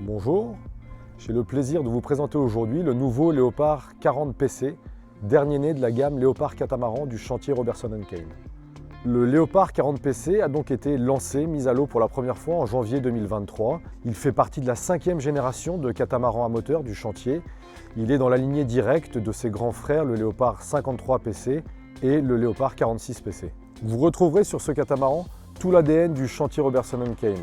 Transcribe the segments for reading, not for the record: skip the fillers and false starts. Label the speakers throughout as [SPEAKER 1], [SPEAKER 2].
[SPEAKER 1] Bonjour, j'ai le plaisir de vous présenter aujourd'hui le nouveau Léopard 40 PC, dernier né de la gamme Léopard Catamaran du chantier Robertson & Kane. Le Léopard 40 PC a donc été lancé, mis à l'eau pour la première fois en janvier 2023. Il fait partie de la 5e génération de catamarans à moteur du chantier. Il est dans la lignée directe de ses grands frères, le Léopard 53 PC et le Léopard 46 PC. Vous retrouverez sur ce catamaran tout l'ADN du chantier Robertson & Kane.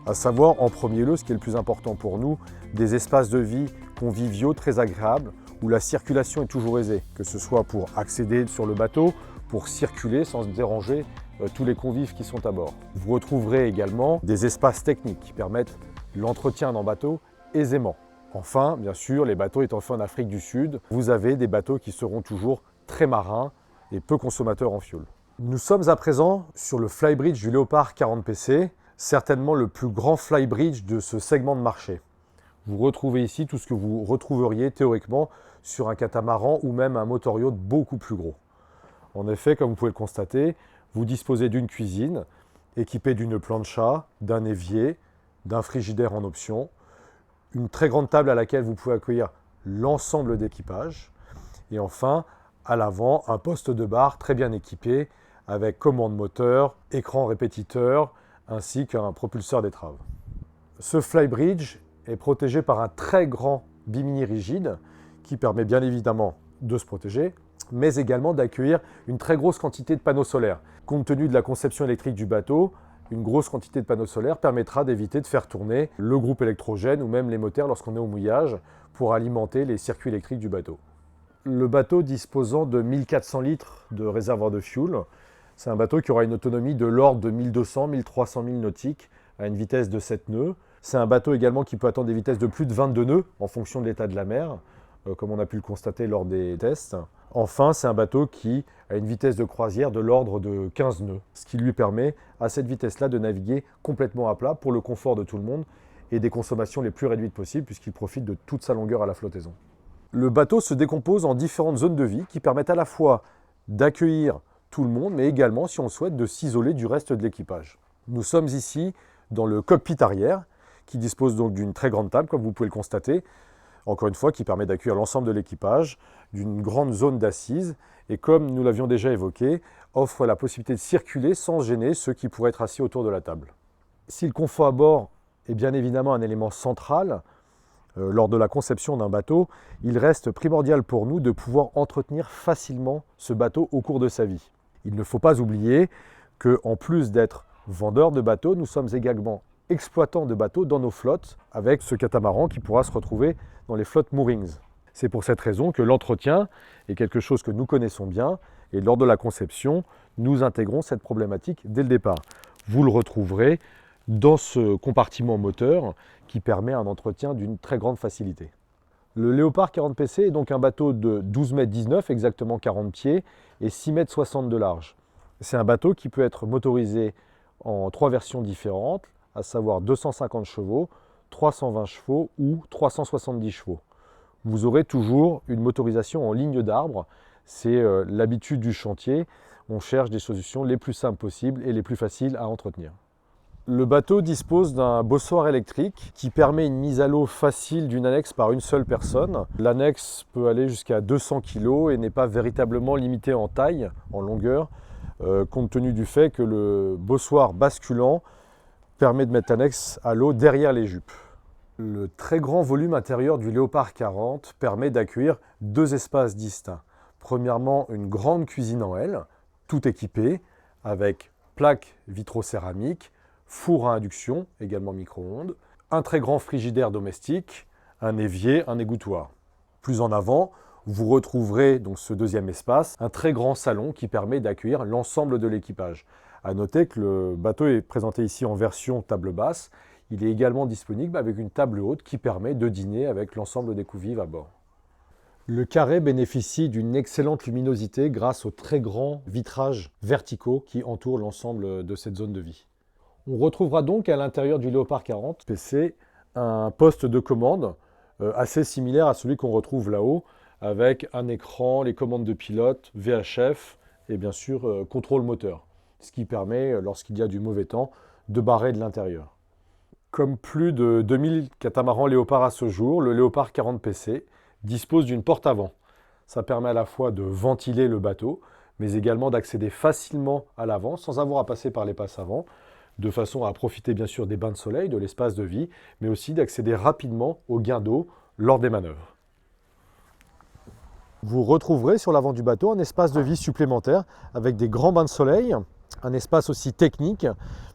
[SPEAKER 1] À savoir, en premier lieu, ce qui est le plus important pour nous, des espaces de vie conviviaux très agréables, où la circulation est toujours aisée, que ce soit pour accéder sur le bateau, pour circuler sans déranger tous les convives qui sont à bord. Vous retrouverez également des espaces techniques qui permettent l'entretien d'un bateau aisément. Enfin, bien sûr, les bateaux étant faits en Afrique du Sud, vous avez des bateaux qui seront toujours très marins et peu consommateurs en fioul. Nous sommes à présent sur le flybridge du Léopard 40 PC, certainement le plus grand flybridge de ce segment de marché. Vous retrouvez ici tout ce que vous retrouveriez théoriquement sur un catamaran ou même un motor yacht beaucoup plus gros. En effet, comme vous pouvez le constater, vous disposez d'une cuisine équipée d'une plancha, d'un évier, d'un frigidaire en option, une très grande table à laquelle vous pouvez accueillir l'ensemble d'équipage et enfin, à l'avant, un poste de bar très bien équipé avec commande moteur, écran répétiteur, ainsi qu'un propulseur d'étrave. Ce flybridge est protégé par un très grand bimini rigide qui permet bien évidemment de se protéger, mais également d'accueillir une très grosse quantité de panneaux solaires. Compte tenu de la conception électrique du bateau, une grosse quantité de panneaux solaires permettra d'éviter de faire tourner le groupe électrogène ou même les moteurs lorsqu'on est au mouillage pour alimenter les circuits électriques du bateau. Le bateau disposant de 1400 litres de réservoir de fuel, c'est un bateau qui aura une autonomie de l'ordre de 1200-1300 milles nautiques à une vitesse de 7 nœuds. C'est un bateau également qui peut atteindre des vitesses de plus de 22 nœuds en fonction de l'état de la mer, comme on a pu le constater lors des tests. Enfin, c'est un bateau qui a une vitesse de croisière de l'ordre de 15 nœuds, ce qui lui permet à cette vitesse-là de naviguer complètement à plat pour le confort de tout le monde et des consommations les plus réduites possibles puisqu'il profite de toute sa longueur à la flottaison. Le bateau se décompose en différentes zones de vie qui permettent à la fois d'accueillir tout le monde, mais également, si on le souhaite, de s'isoler du reste de l'équipage. Nous sommes ici dans le cockpit arrière, qui dispose donc d'une très grande table, comme vous pouvez le constater, encore une fois, qui permet d'accueillir l'ensemble de l'équipage, d'une grande zone d'assises, et comme nous l'avions déjà évoqué, offre la possibilité de circuler sans gêner ceux qui pourraient être assis autour de la table. Si le confort à bord est bien évidemment un élément central, lors de la conception d'un bateau, il reste primordial pour nous de pouvoir entretenir facilement ce bateau au cours de sa vie. Il ne faut pas oublier qu'en plus d'être vendeurs de bateaux, nous sommes également exploitants de bateaux dans nos flottes avec ce catamaran qui pourra se retrouver dans les flottes moorings. C'est pour cette raison que l'entretien est quelque chose que nous connaissons bien et lors de la conception, nous intégrons cette problématique dès le départ. Vous le retrouverez dans ce compartiment moteur qui permet un entretien d'une très grande facilité. Le Léopard 40 PC est donc un bateau de 12,19 m, exactement 40 pieds, et 6,60 m de large. C'est un bateau qui peut être motorisé en 3 versions différentes, à savoir 250 chevaux, 320 chevaux ou 370 chevaux. Vous aurez toujours une motorisation en ligne d'arbre, c'est l'habitude du chantier. On cherche des solutions les plus simples possibles et les plus faciles à entretenir. Le bateau dispose d'un bossoir électrique qui permet une mise à l'eau facile d'une annexe par une seule personne. L'annexe peut aller jusqu'à 200 kg et n'est pas véritablement limitée en taille, en longueur, compte tenu du fait que le bossoir basculant permet de mettre l'annexe à l'eau derrière les jupes. Le très grand volume intérieur du Léopard 40 permet d'accueillir 2 espaces distincts. Premièrement, une grande cuisine en L, tout équipée, avec plaque vitrocéramique, four à induction, également micro-ondes, un très grand frigidaire domestique, un évier, un égouttoir. Plus en avant, vous retrouverez donc ce deuxième espace, un très grand salon qui permet d'accueillir l'ensemble de l'équipage. A noter que le bateau est présenté ici en version table basse. Il est également disponible avec une table haute qui permet de dîner avec l'ensemble des convives à bord. Le carré bénéficie d'une excellente luminosité grâce aux très grands vitrages verticaux qui entourent l'ensemble de cette zone de vie. On retrouvera donc à l'intérieur du Léopard 40 PC un poste de commande assez similaire à celui qu'on retrouve là-haut, avec un écran, les commandes de pilote, VHF et bien sûr contrôle moteur, ce qui permet, lorsqu'il y a du mauvais temps, de barrer de l'intérieur. Comme plus de 2000 catamarans Léopard à ce jour, le Léopard 40 PC dispose d'une porte avant. Ça permet à la fois de ventiler le bateau, mais également d'accéder facilement à l'avant sans avoir à passer par les passes avant, de façon à profiter bien sûr des bains de soleil, de l'espace de vie, mais aussi d'accéder rapidement au gain d'eau lors des manœuvres. Vous retrouverez sur l'avant du bateau un espace de vie supplémentaire avec des grands bains de soleil, un espace aussi technique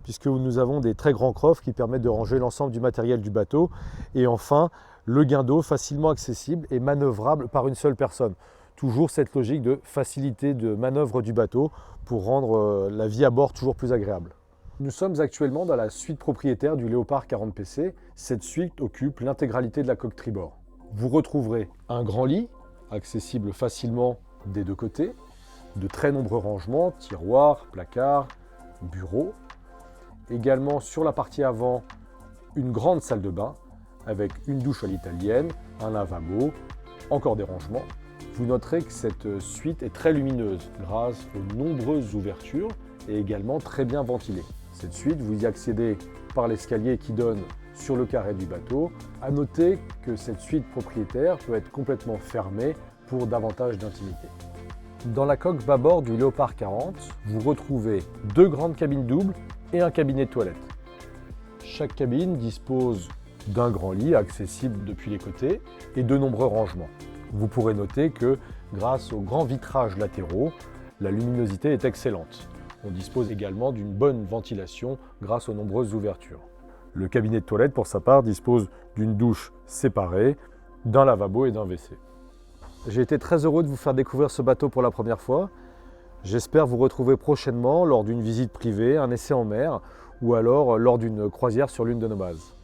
[SPEAKER 1] puisque nous avons des très grands coffres qui permettent de ranger l'ensemble du matériel du bateau, et enfin le gain d'eau facilement accessible et manœuvrable par une seule personne. Toujours cette logique de facilité de manœuvre du bateau pour rendre la vie à bord toujours plus agréable. Nous sommes actuellement dans la suite propriétaire du Léopard 40 PC. Cette suite occupe l'intégralité de la coque tribord. Vous retrouverez un grand lit, accessible facilement des deux côtés, de très nombreux rangements, tiroirs, placards, bureaux. Également sur la partie avant, une grande salle de bain avec une douche à l'italienne, un lavabo, encore des rangements. Vous noterez que cette suite est très lumineuse grâce aux nombreuses ouvertures et également très bien ventilée. Cette suite, vous y accédez par l'escalier qui donne sur le carré du bateau. À noter que cette suite propriétaire peut être complètement fermée pour davantage d'intimité. Dans la coque bâbord du Léopard 40, vous retrouvez deux grandes cabines doubles et un cabinet de toilette. Chaque cabine dispose d'un grand lit accessible depuis les côtés et de nombreux rangements. Vous pourrez noter que grâce aux grands vitrages latéraux, la luminosité est excellente. On dispose également d'une bonne ventilation grâce aux nombreuses ouvertures. Le cabinet de toilette, pour sa part, dispose d'une douche séparée, d'un lavabo et d'un WC. J'ai été très heureux de vous faire découvrir ce bateau pour la première fois. J'espère vous retrouver prochainement lors d'une visite privée, un essai en mer ou alors lors d'une croisière sur l'une de nos bases.